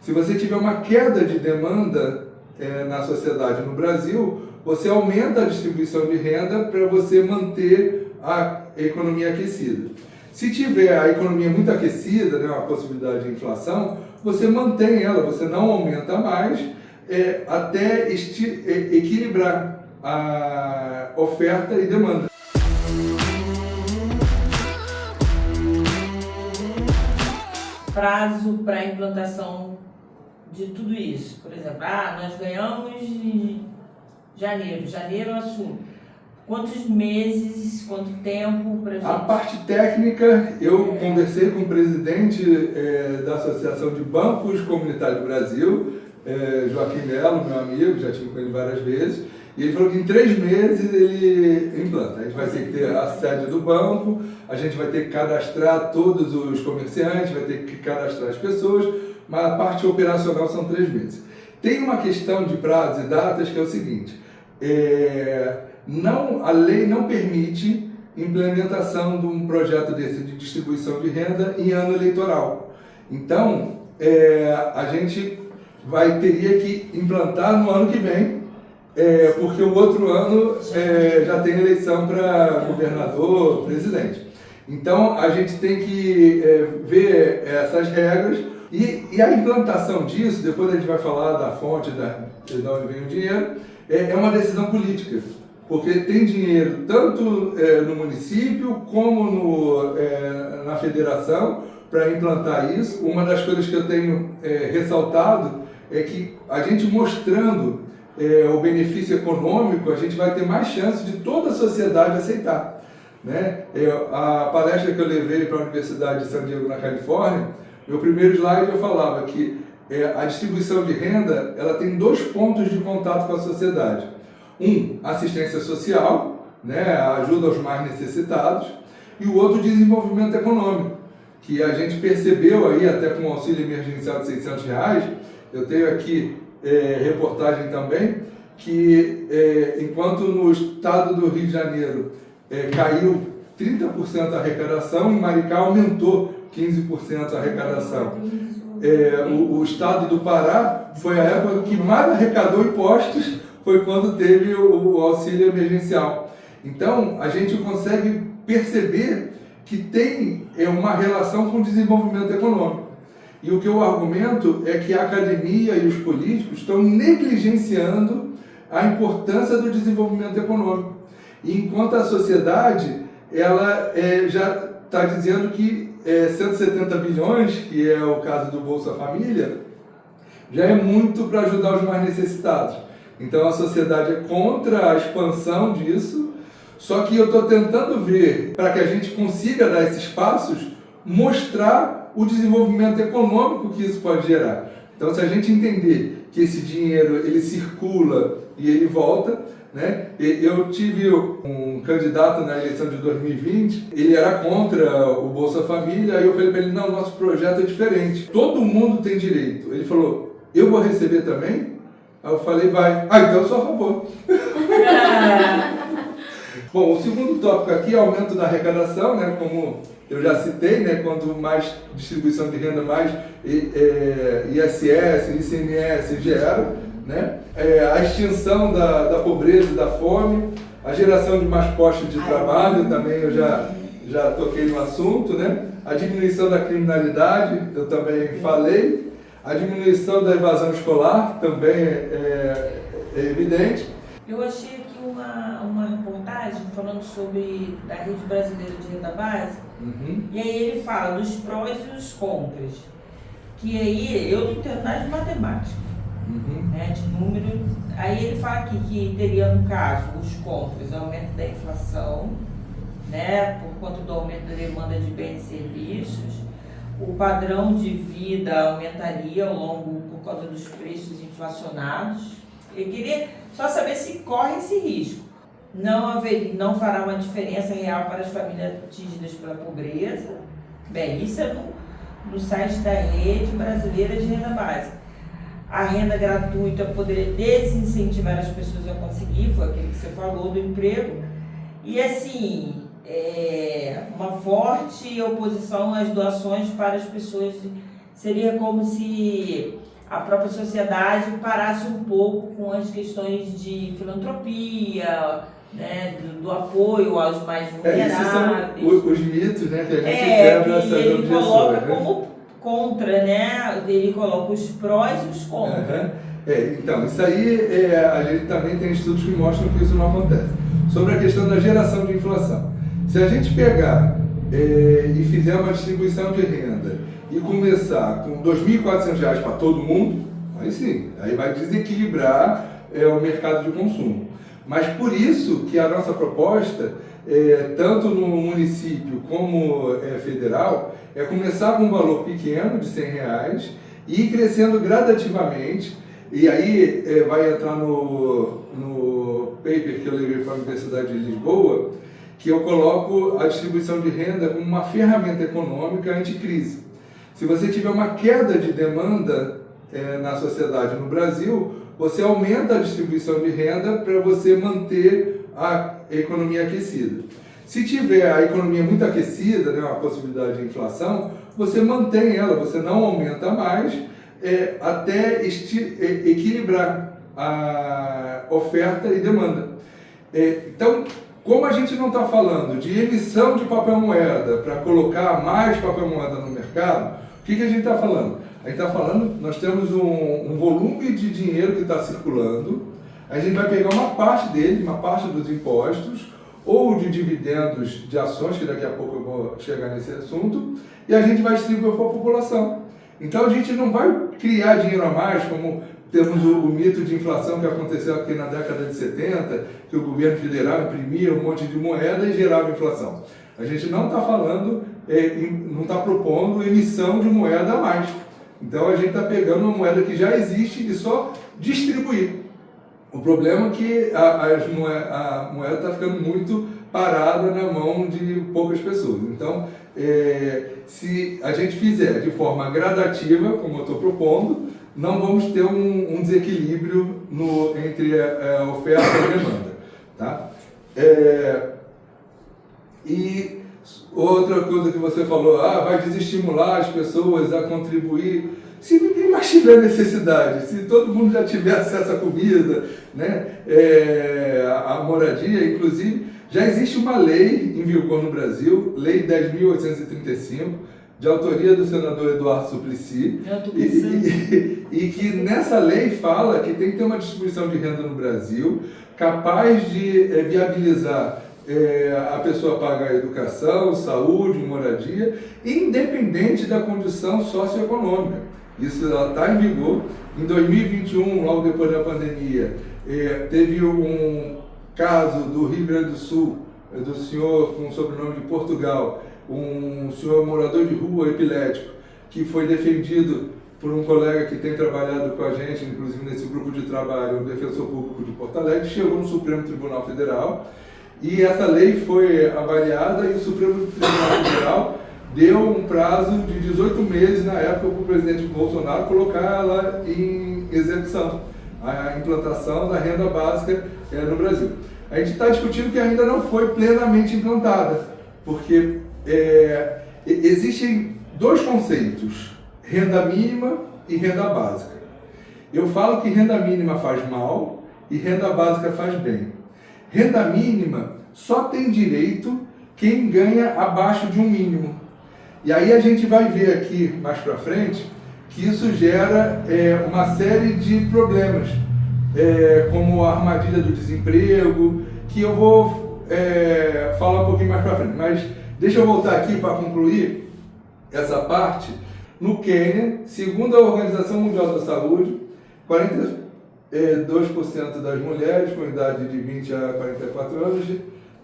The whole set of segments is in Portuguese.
Se você tiver uma queda de demanda na sociedade no Brasil, você aumenta a distribuição de renda para você manter a economia aquecida. Se tiver a economia muito aquecida, né, uma possibilidade de inflação, você mantém ela, você não aumenta mais, até equilibrar a oferta e demanda. Prazo para a implantação de tudo isso. Por exemplo, nós ganhamos em janeiro é o assunto. Quantos meses, quanto tempo para a gente... A parte técnica, eu conversei com o presidente da Associação de Bancos Comunitários do Brasil, Joaquim Melo, meu amigo, já tive com ele várias vezes, e ele falou que em 3 meses ele implanta. A gente vai ter que ter a sede do banco, a gente vai ter que cadastrar todos os comerciantes, vai ter que cadastrar as pessoas, mas a parte operacional são 3 meses. Tem uma questão de prazos e datas que é o seguinte, a lei não permite implementação de um projeto desse de distribuição de renda em ano eleitoral. Então, a gente teria que implantar no ano que vem, porque o outro ano já tem eleição para governador, presidente. Então, a gente tem que ver essas regras e a implantação disso, depois a gente vai falar da fonte, de onde vem o dinheiro, é uma decisão política. Porque tem dinheiro tanto no município como na federação para implantar isso. Uma das coisas que eu tenho ressaltado é que a gente mostrando o benefício econômico, a gente vai ter mais chance de toda a sociedade aceitar. Né? A palestra que eu levei para a Universidade de San Diego, na Califórnia, meu primeiro slide eu falava que a distribuição de renda ela tem 2 pontos de contato com a sociedade. Assistência social, né, ajuda aos mais necessitados, e o outro, desenvolvimento econômico, que a gente percebeu aí até com o auxílio emergencial de R$600, eu tenho aqui reportagem também, que enquanto no estado do Rio de Janeiro caiu 30% a arrecadação, em Maricá aumentou 15% a arrecadação. O estado do Pará foi a época que mais arrecadou impostos, foi quando teve o auxílio emergencial. Então, a gente consegue perceber que tem uma relação com o desenvolvimento econômico. E o que eu argumento é que a academia e os políticos estão negligenciando a importância do desenvolvimento econômico. E enquanto a sociedade, ela já está dizendo que 170 bilhões, que é o caso do Bolsa Família, já é muito para ajudar os mais necessitados. Então a sociedade é contra a expansão disso, só que eu estou tentando ver, para que a gente consiga dar esses passos, mostrar o desenvolvimento econômico que isso pode gerar. Então se a gente entender que esse dinheiro ele circula e ele volta, né? Eu tive um candidato na eleição de 2020, ele era contra o Bolsa Família, aí eu falei para ele, não, nosso projeto é diferente, todo mundo tem direito. Ele falou, eu vou receber também? Aí eu falei, vai. Então eu sou a favor. Bom, o segundo tópico aqui é o aumento da arrecadação, né? Como eu já citei, né? Quanto mais distribuição de renda, mais ISS, ICMS gera, né? A extinção da pobreza e da fome, a geração de mais postos de trabalho, também eu já toquei no assunto, né? A diminuição da criminalidade, eu também falei. A diminuição da evasão escolar também é evidente. Eu achei aqui uma reportagem falando sobre a Rede Brasileira de Renda Básica, e aí ele fala dos prós e os contras, que aí eu não entendo nada de matemática, né, de número. Aí ele fala aqui que teria, no caso, os contras, aumento da inflação, né, por conta do aumento da demanda de bens e serviços. O padrão de vida aumentaria ao longo por causa dos preços inflacionados. Eu queria só saber se corre esse risco. Não fará uma diferença real para as famílias atingidas pela pobreza. Bem, isso é no site da Rede Brasileira de Renda Básica. A renda gratuita poderia desincentivar as pessoas a conseguir, foi aquele que você falou, do emprego. E assim, uma forte oposição às doações para as pessoas. Seria como se a própria sociedade parasse um pouco com as questões de filantropia, né, do apoio aos mais vulneráveis. Esses são os mitos, né, que a gente quebra essas objeções. Ele coloca como contra, né? Ele coloca os prós e os contras. Então, isso aí, a gente também tem estudos que mostram que isso não acontece. Sobre a questão da geração de inflação. Se a gente pegar e fizer uma distribuição de renda e começar com R$ 2.400 para todo mundo, aí sim, aí vai desequilibrar o mercado de consumo. Mas por isso que a nossa proposta, tanto no município como federal, é começar com um valor pequeno, de R$100, e ir crescendo gradativamente, e aí vai entrar no paper que eu levei para a Universidade de Lisboa, que eu coloco a distribuição de renda como uma ferramenta econômica anticrise. Se você tiver uma queda de demanda na sociedade no Brasil, você aumenta a distribuição de renda para você manter a economia aquecida. Se tiver a economia muito aquecida, né, uma possibilidade de inflação, você mantém ela, você não aumenta mais até equilibrar a oferta e demanda. Então, como a gente não está falando de emissão de papel moeda para colocar mais papel moeda no mercado, o que a gente está falando? A gente está falando, nós temos um volume de dinheiro que está circulando, a gente vai pegar uma parte dele, uma parte dos impostos, ou de dividendos de ações, que daqui a pouco eu vou chegar nesse assunto, e a gente vai distribuir para a população. Então a gente não vai criar dinheiro a mais, como temos o mito de inflação que aconteceu aqui na década de 70, que o governo federal imprimia um monte de moeda e gerava inflação. A gente não está falando, não está propondo emissão de moeda a mais. Então a gente está pegando uma moeda que já existe e só distribuir. O problema é que a moeda está ficando muito parada na mão de poucas pessoas. Então, se a gente fizer de forma gradativa, como eu estou propondo, não vamos ter um desequilíbrio entre a oferta e a demanda. Tá? E outra coisa que você falou, vai desestimular as pessoas a contribuir. Se ninguém mais tiver necessidade, se todo mundo já tiver acesso à comida, né, à moradia, inclusive, já existe uma lei em vigor no Brasil, Lei 10.835, de autoria do senador Eduardo Suplicy, e que nessa lei fala que tem que ter uma distribuição de renda no Brasil capaz de viabilizar a pessoa pagar educação, saúde, moradia, independente da condição socioeconômica. Isso está em vigor. Em 2021, logo depois da pandemia, teve um caso do Rio Grande do Sul, do senhor com o sobrenome de Portugal, um senhor morador de rua epilético, que foi defendido por um colega que tem trabalhado com a gente, inclusive nesse grupo de trabalho, o defensor público de Porto Alegre, chegou no Supremo Tribunal Federal, e essa lei foi avaliada e o Supremo Tribunal Federal deu um prazo de 18 meses na época para o presidente Bolsonaro colocar ela em execução, a implantação da renda básica no Brasil. A gente está discutindo que ainda não foi plenamente implantada, porque existem dois conceitos, renda mínima e renda básica. Eu falo que renda mínima faz mal e renda básica faz bem. Renda mínima só tem direito quem ganha abaixo de um mínimo. E aí a gente vai ver aqui mais para frente que isso gera uma série de problemas, como a armadilha do desemprego, que eu vou falar um pouquinho mais para frente. Mas deixa eu voltar aqui para concluir essa parte. No Quênia, segundo a Organização Mundial da Saúde, 42% das mulheres com idade de 20 a 44 anos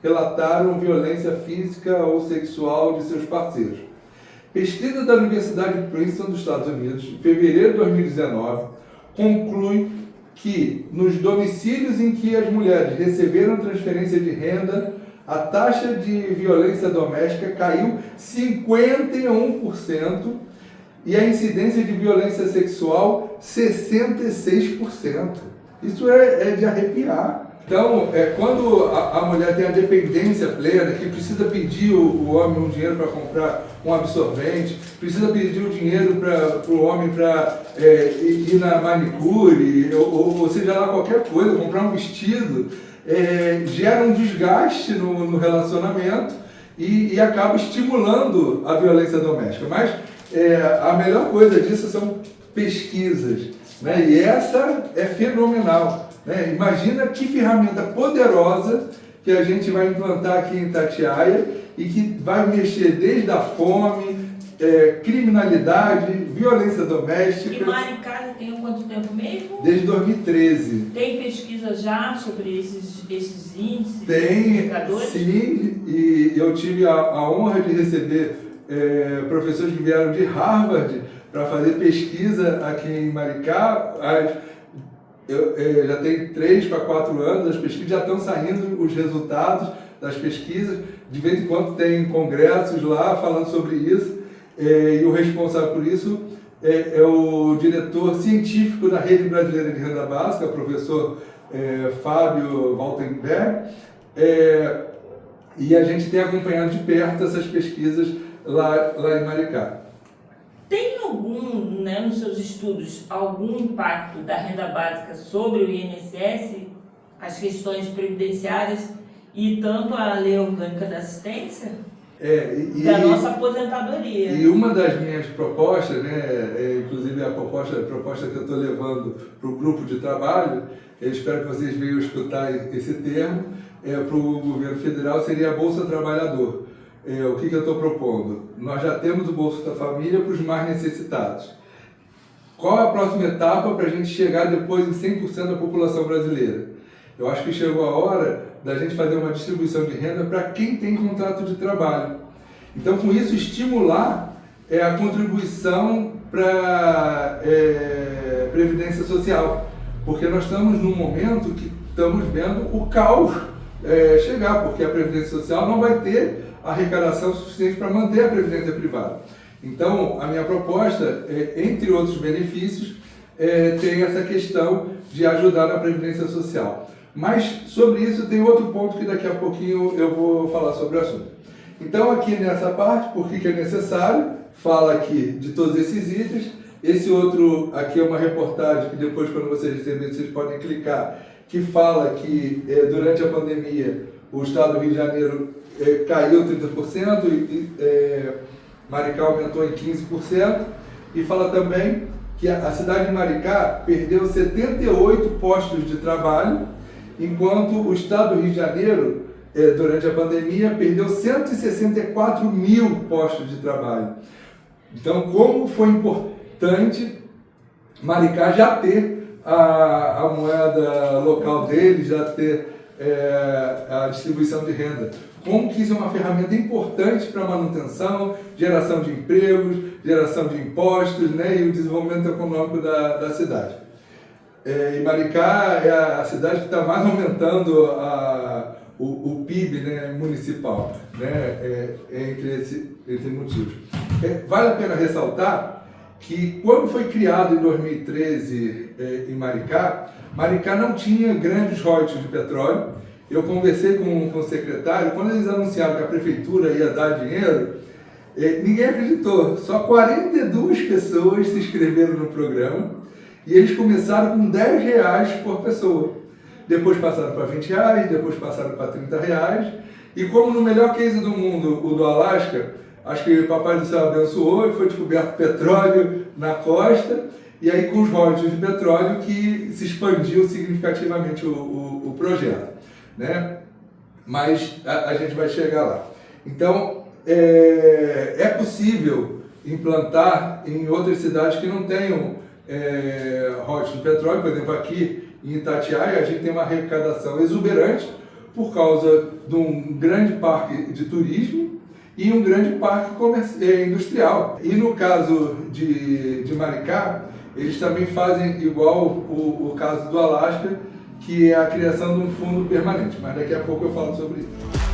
relataram violência física ou sexual de seus parceiros. Pesquisa da Universidade de Princeton dos Estados Unidos, em fevereiro de 2019, conclui que nos domicílios em que as mulheres receberam transferência de renda, a taxa de violência doméstica caiu 51% e a incidência de violência sexual 66%. Isso é de arrepiar. Então, quando a mulher tem a dependência plena, que precisa pedir o homem um dinheiro para comprar um absorvente, precisa pedir o dinheiro para o homem para ir na manicure, ou seja lá qualquer coisa, comprar um vestido, gera um desgaste no relacionamento e acaba estimulando a violência doméstica. Mas a melhor coisa disso são pesquisas, né? E essa é fenomenal. Né? Imagina que ferramenta poderosa que a gente vai implantar aqui em Itatiaia e que vai mexer desde a fome, criminalidade, violência doméstica. E Maricá já tem há quanto tempo mesmo? Desde 2013. Tem pesquisa já sobre esses índices, Tem, indicadores? sim, e eu tive a honra de receber professores que vieram de Harvard para fazer pesquisa aqui em Maricá. Eu já tenho 3 para 4 anos, as pesquisas já estão saindo, os resultados das pesquisas. De vez em quando tem congressos lá falando sobre isso, e o responsável por isso é o diretor científico da Rede Brasileira de Renda Básica, o professor Fábio Waltenberg, e a gente tem acompanhado de perto essas pesquisas lá em Maricá. Tem algum, né, nos seus estudos, algum impacto da renda básica sobre o INSS, as questões previdenciárias e tanto a lei orgânica da assistência? Da nossa aposentadoria. E uma das minhas propostas, né, inclusive a proposta que eu estou levando para o grupo de trabalho, eu espero que vocês venham escutar esse termo, para o governo federal, seria a Bolsa Trabalhador. O que eu estou propondo? Nós já temos o Bolsa da Família para os mais necessitados. Qual é a próxima etapa para a gente chegar depois em 100% da população brasileira? Eu acho que chegou a hora da gente fazer uma distribuição de renda para quem tem contrato de trabalho. Então, com isso, estimular a contribuição para a Previdência Social. Porque nós estamos num momento que estamos vendo o caos chegar, porque a Previdência Social não vai ter arrecadação suficiente para manter a Previdência privada. Então, a minha proposta, entre outros benefícios, tem essa questão de ajudar na Previdência Social. Mas, sobre isso, tem outro ponto que daqui a pouquinho eu vou falar sobre o assunto. Então, aqui nessa parte, por que é necessário, fala aqui de todos esses itens. Esse outro aqui é uma reportagem que depois, quando vocês receberem, vocês podem clicar, que fala que durante a pandemia o Estado do Rio de Janeiro caiu 30% e Maricá aumentou em 15%, e fala também que a cidade de Maricá perdeu 78 postos de trabalho, enquanto o Estado do Rio de Janeiro, durante a pandemia, perdeu 164 mil postos de trabalho. Então, como foi importante Maricá já ter a moeda local dele, já ter a distribuição de renda. Como que isso é uma ferramenta importante para a manutenção, geração de empregos, geração de impostos, né, e o desenvolvimento econômico da cidade. E Maricá é a cidade que está mais aumentando o PIB, né, municipal, né, entre motivos. Vale a pena ressaltar que quando foi criado em 2013 em Maricá, Maricá não tinha grandes royalties de petróleo. Eu conversei com o secretário, quando eles anunciaram que a prefeitura ia dar dinheiro, ninguém acreditou. Só 42 pessoas se inscreveram no programa e eles começaram com R$10 por pessoa. Depois passaram para R$20, depois passaram para R$30. E como no melhor case do mundo, o do Alasca, acho que o Papai do Céu abençoou e foi descoberto petróleo na costa, e aí com os royalties de petróleo que se expandiu significativamente o projeto, né? Mas a gente vai chegar lá. Então, é possível implantar em outras cidades que não tenham royalties de petróleo. Por exemplo, aqui em Itatiaia a gente tem uma arrecadação exuberante por causa de um grande parque de turismo e um grande parque industrial. E no caso de Maricá, eles também fazem igual o caso do Alasca, que é a criação de um fundo permanente. Mas daqui a pouco eu falo sobre isso.